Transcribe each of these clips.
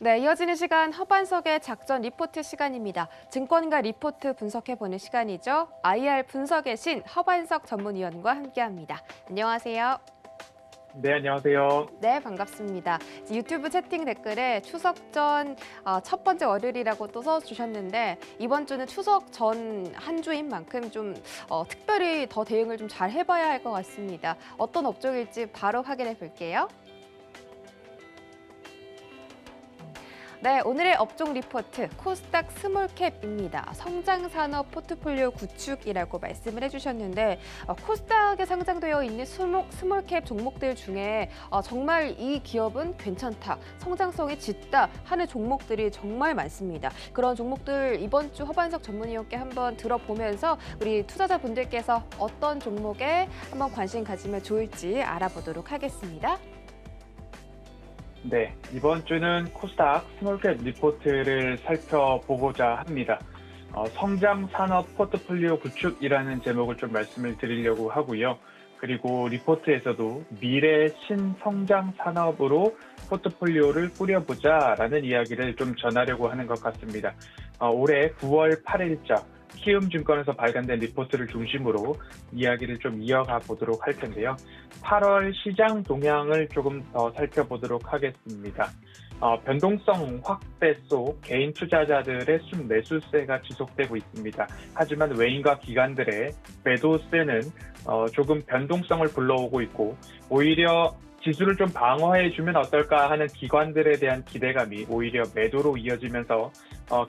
네, 이어지는 시간 허반석의 작전 리포트 시간입니다. 증권가 리포트 분석해보는 시간이죠. IR 분석의 신 허반석 전문위원과 함께합니다. 안녕하세요. 네, 안녕하세요. 네, 반갑습니다. 유튜브 채팅 댓글에 추석 전 첫 번째 월요일이라고 또 써주셨는데 이번 주는 추석 전 한 주인 만큼 좀 특별히 더 대응을 좀 잘 해봐야 할 것 같습니다. 어떤 업종일지 바로 확인해 볼게요. 네, 오늘의 업종 리포트 코스닥 스몰캡입니다. 성장산업 포트폴리오 구축이라고 말씀을 해주셨는데 코스닥에 상장되어 있는 스몰캡 종목들 중에 정말 이 기업은 괜찮다, 성장성이 짙다 하는 종목들이 정말 많습니다. 그런 종목들 이번 주 허반석 전문위원께 한번 들어보면서 우리 투자자분들께서 어떤 종목에 한번 관심 가지면 좋을지 알아보도록 하겠습니다. 네, 이번 주는 코스닥 스몰캡 리포트를 살펴보고자 합니다. 성장 산업 포트폴리오 구축이라는 제목을 좀 말씀을 드리려고 하고요. 그리고 리포트에서도 미래 신성장 산업으로 포트폴리오를 꾸려보자라는 이야기를 좀 전하려고 하는 것 같습니다. 올해 9월 8일자 키움증권에서 발간된 리포트를 중심으로 이야기를 좀 이어가 보도록 할 텐데요. 8월 시장 동향을 조금 더 살펴보도록 하겠습니다. 변동성 확대 속 개인 투자자들의 순매수세가 지속되고 있습니다. 하지만 외인과 기관들의 매도세는 조금 변동성을 불러오고 있고 오히려 지수를 좀 방어해주면 어떨까 하는 기관들에 대한 기대감이 오히려 매도로 이어지면서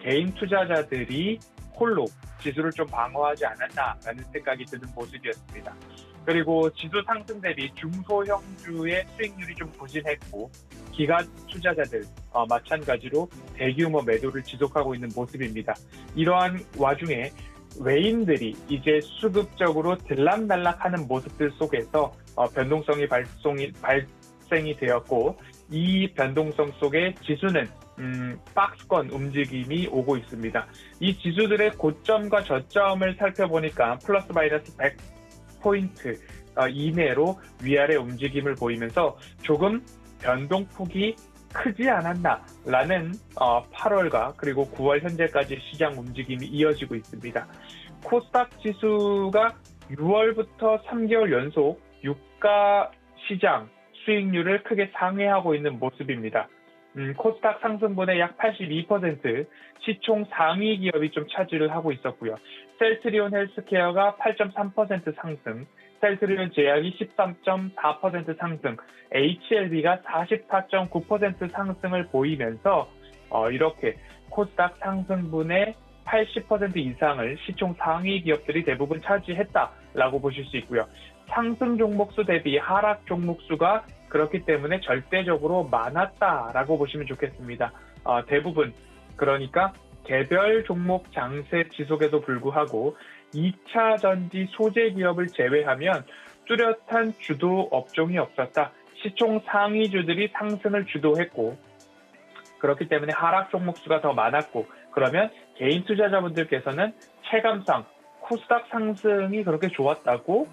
개인 투자자들이 홀로 지수를 좀 방어하지 않았나라는 생각이 드는 모습이었습니다. 그리고 지수 상승 대비 중소형주의 수익률이 좀 부진했고 기관 투자자들 마찬가지로 대규모 매도를 지속하고 있는 모습입니다. 이러한 와중에 외인들이 이제 수급적으로 들락날락하는 모습들 속에서 변동성이 발생이 되었고 이 변동성 속에 지수는 박스권 움직임이 오고 있습니다. 이 지수들의 고점과 저점을 살펴보니까 플러스 마이너스 100포인트 이내로 위아래 움직임을 보이면서 조금 변동폭이 크지 않았나라는 8월과 그리고 9월 현재까지 시장 움직임이 이어지고 있습니다. 코스닥 지수가 6월부터 3개월 연속 유가 시장 수익률을 크게 상회하고 있는 모습입니다. 코스닥 상승분의 약 82% 시총 상위 기업이 좀 차지를 하고 있었고요. 셀트리온 헬스케어가 8.3% 상승, 셀트리온 제약이 13.4% 상승, HLB가 44.9% 상승을 보이면서 이렇게 코스닥 상승분의 80% 이상을 시총 상위 기업들이 대부분 차지했다라고 보실 수 있고요. 상승 종목수 대비 하락 종목수가 그렇기 때문에 절대적으로 많았다라고 보시면 좋겠습니다. 대부분 그러니까 개별 종목 장세 지속에도 불구하고 2차 전지 소재 기업을 제외하면 뚜렷한 주도 업종이 없었다. 시총 상위주들이 상승을 주도했고 그렇기 때문에 하락 종목수가 더 많았고 그러면 개인 투자자분들께서는 체감상 코스닥 상승이 그렇게 좋았다고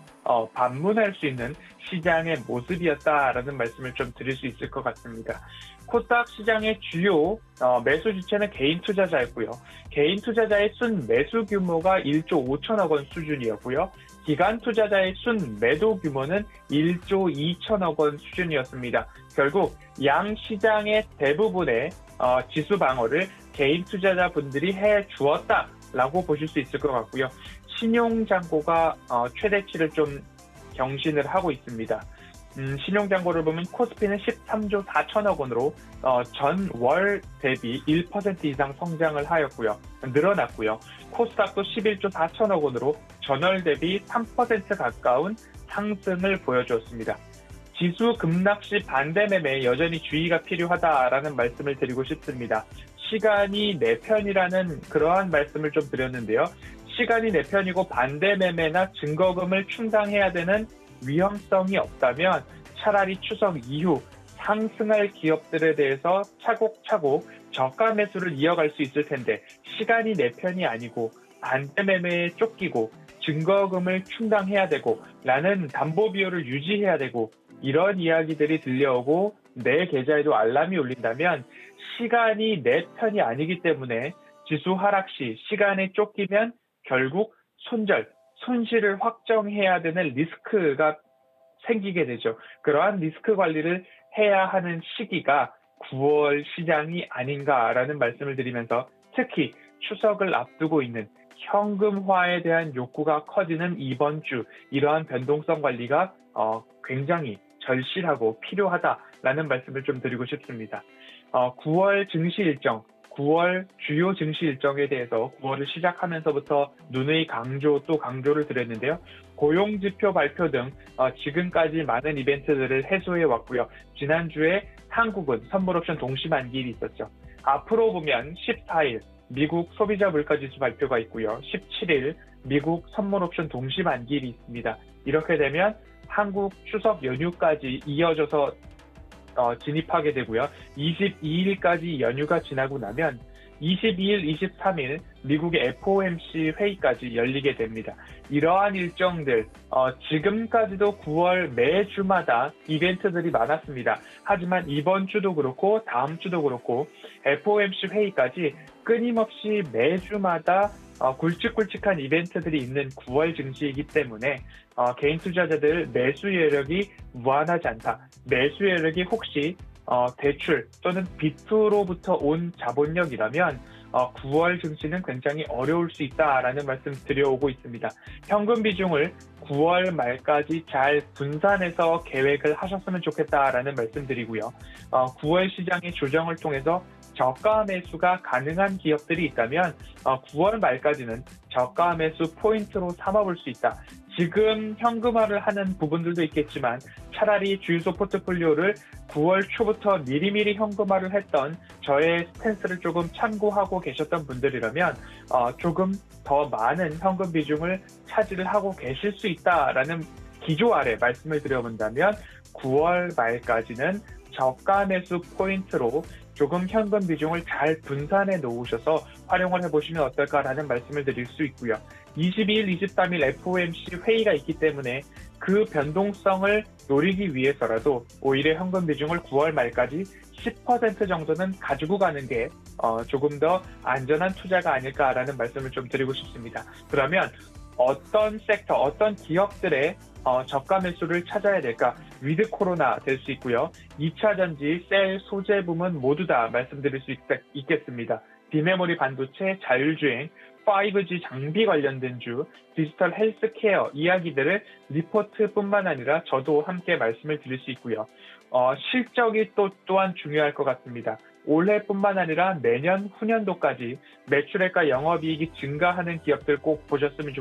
반문할 수 있는 시장의 모습이었다라는 말씀을 좀 드릴 수 있을 것 같습니다. 코스닥 시장의 주요 매수 주체는 개인 투자자였고요. 개인 투자자의 순 매수 규모가 1조 5천억 원 수준이었고요. 기관 투자자의 순 매도 규모는 1조 2천억 원 수준이었습니다. 결국 양 시장의 대부분의 지수 방어를 개인 투자자분들이 해 주었다라고 보실 수 있을 것 같고요. 신용잔고가 최대치를 좀 경신을 하고 있습니다. 신용잔고를 보면 코스피는 13조 4천억 원으로 전월 대비 1% 이상 성장을 하였고요. 늘어났고요. 코스닥도 11조 4천억 원으로 전월 대비 3% 가까운 상승을 보여주었습니다. 지수 급락 시 반대 매매에 여전히 주의가 필요하다라는 말씀을 드리고 싶습니다. 시간이 내 편이라는 그러한 말씀을 좀 드렸는데요. 시간이 내 편이고 반대 매매나 증거금을 충당해야 되는 위험성이 없다면 차라리 추석 이후 상승할 기업들에 대해서 차곡차곡 저가 매수를 이어갈 수 있을 텐데 시간이 내 편이 아니고 반대 매매에 쫓기고 증거금을 충당해야 되고 라는 담보 비율을 유지해야 되고 이런 이야기들이 들려오고 내 계좌에도 알람이 울린다면 시간이 내 편이 아니기 때문에 지수 하락 시 시간에 쫓기면 결국 손실을 확정해야 되는 리스크가 생기게 되죠. 그러한 리스크 관리를 해야 하는 시기가 9월 시장이 아닌가라는 말씀을 드리면서 특히 추석을 앞두고 있는 현금화에 대한 욕구가 커지는 이번 주 이러한 변동성 관리가 굉장히 절실하고 필요하다라는 말씀을 좀 드리고 싶습니다. 9월 증시 일정, 9월 주요 증시 일정에 대해서 9월을 시작하면서부터 누누이 강조를 드렸는데요. 고용지표 발표 등 지금까지 많은 이벤트들을 해소해 왔고요. 지난주에 한국은 선물옵션 동시만기일이 있었죠. 앞으로 보면 14일 미국 소비자 물가지수 발표가 있고요. 17일 미국 선물옵션 동시만기일이 있습니다. 이렇게 되면 한국 추석 연휴까지 이어져서 진입하게 되고요. 22일까지 연휴가 지나고 나면 22일, 23일 미국의 FOMC 회의까지 열리게 됩니다. 이러한 일정들 지금까지도 9월 매주마다 이벤트들이 많았습니다. 하지만 이번 주도 그렇고 다음 주도 그렇고 FOMC 회의까지 끊임없이 매주마다 굵직굵직한 이벤트들이 있는 9월 증시이기 때문에 개인 투자자들 매수 여력이 무한하지 않다. 매수 여력이 혹시 대출 또는 빚으로부터 온 자본력이라면 9월 증시는 굉장히 어려울 수 있다라는 말씀 드려오고 있습니다. 현금 비중을 9월 말까지 잘 분산해서 계획을 하셨으면 좋겠다라는 말씀 드리고요. 9월 시장의 조정을 통해서 저가 매수가 가능한 기업들이 있다면 9월 말까지는 저가 매수 포인트로 삼아볼 수 있다. 지금 현금화를 하는 부분들도 있겠지만 차라리 주유소 포트폴리오를 9월 초부터 미리미리 현금화를 했던 저의 스탠스를 조금 참고하고 계셨던 분들이라면 조금 더 많은 현금 비중을 차지를 하고 계실 수 있다라는 기조 아래 말씀을 드려본다면 9월 말까지는 저가 매수 포인트로 조금 현금 비중을 잘 분산해 놓으셔서 활용을 해보시면 어떨까라는 말씀을 드릴 수 있고요. 22일, 23일 FOMC 회의가 있기 때문에 그 변동성을 노리기 위해서라도 오히려 현금 비중을 9월 말까지 10% 정도는 가지고 가는 게 조금 더 안전한 투자가 아닐까라는 말씀을 좀 드리고 싶습니다. 그러면 어떤 섹터, 어떤 기업들의 저가 매수를 찾아야 될까? 위드 코로나 될 수 있고요. 2차 전지, 셀, 소재 부문 모두 다 말씀드릴 수 있겠습니다. 비메모리 반도체, 자율주행, 5G 장비 관련된 주, 디지털 헬스케어 이야기들을 리포트뿐만 아니라 저도 함께 말씀을 드릴 수 있고요. 실적이 또한 중요할 것 같습니다. 올해뿐만 아니라 내년, 후년도까지 매출액과 영업이익이 증가하는 기업들 꼭 보셨으면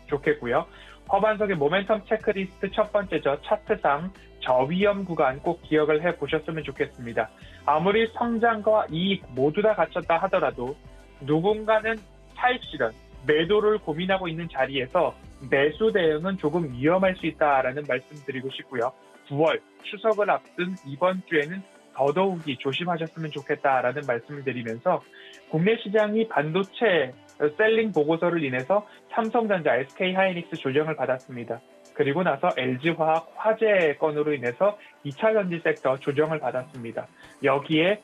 좋겠고요. 허반석의 모멘텀 체크리스트 첫 번째죠. 차트상 저위험 구간 꼭 기억을 해보셨으면 좋겠습니다. 아무리 성장과 이익 모두 다 갖췄다 하더라도 누군가는 차익 실현, 매도를 고민하고 있는 자리에서 매수 대응은 조금 위험할 수 있다라는 말씀 드리고 싶고요. 9월 추석을 앞둔 이번 주에는 더더욱이 조심하셨으면 좋겠다라는 말씀을 드리면서 국내 시장이 반도체 셀링 보고서를 인해서 삼성전자, SK하이닉스 조정을 받았습니다. 그리고 나서 LG화학 화재 건으로 인해서 2차 전지 섹터 조정을 받았습니다. 여기에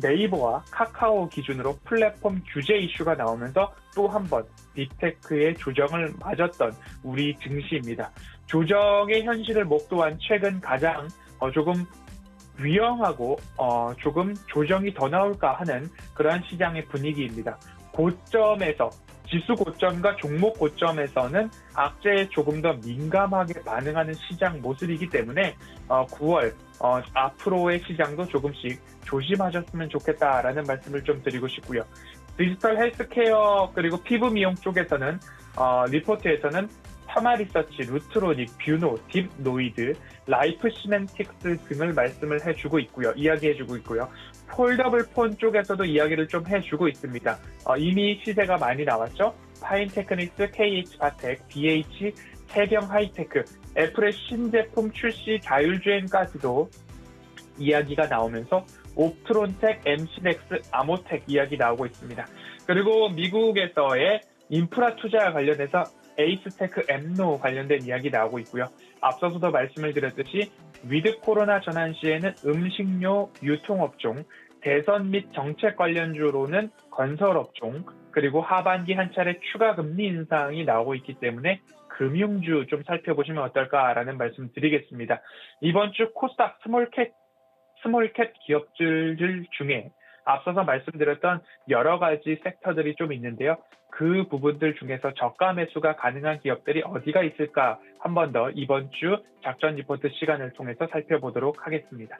네이버와 카카오 기준으로 플랫폼 규제 이슈가 나오면서 또 한 번 빅테크의 조정을 맞았던 우리 증시입니다. 조정의 현실을 목도한 최근 가장 조금 위험하고 조금 조정이 더 나올까 하는 그러한 시장의 분위기입니다. 고점에서 지수 고점과 종목 고점에서는 악재에 조금 더 민감하게 반응하는 시장 모습이기 때문에 9월 앞으로의 시장도 조금씩 조심하셨으면 좋겠다라는 말씀을 좀 드리고 싶고요. 디지털 헬스케어 그리고 피부 미용 쪽에서는 리포트에서는 파마리서치, 루트로닉, 뷰노, 딥노이드, 라이프 시멘틱스 등을 말씀을 해주고 있고요. 이야기해주고 있고요. 폴더블 폰 쪽에서도 이야기를 좀 해주고 있습니다. 이미 시세가 많이 나왔죠. 파인테크닉스, KH바텍, BH, 세경 하이테크, 애플의 신제품 출시 자율주행까지도 이야기가 나오면서 옵트론텍, MC넥스, 아모텍 이야기 나오고 있습니다. 그리고 미국에서의 인프라 투자와 관련해서 에이스테크, 엠노 관련된 이야기 나오고 있고요. 앞서서도 말씀을 드렸듯이 위드 코로나 전환 시에는 음식료 유통업종, 대선 및 정책 관련주로는 건설업종, 그리고 하반기 한 차례 추가 금리 인상이 나오고 있기 때문에 금융주 좀 살펴보시면 어떨까라는 말씀 드리겠습니다. 이번 주 코스닥 스몰캡 기업들 중에 앞서서 말씀드렸던 여러 가지 섹터들이 좀 있는데요. 그 부분들 중에서 저가 매수가 가능한 기업들이 어디가 있을까 한 번 더 이번 주 작전 리포트 시간을 통해서 살펴보도록 하겠습니다.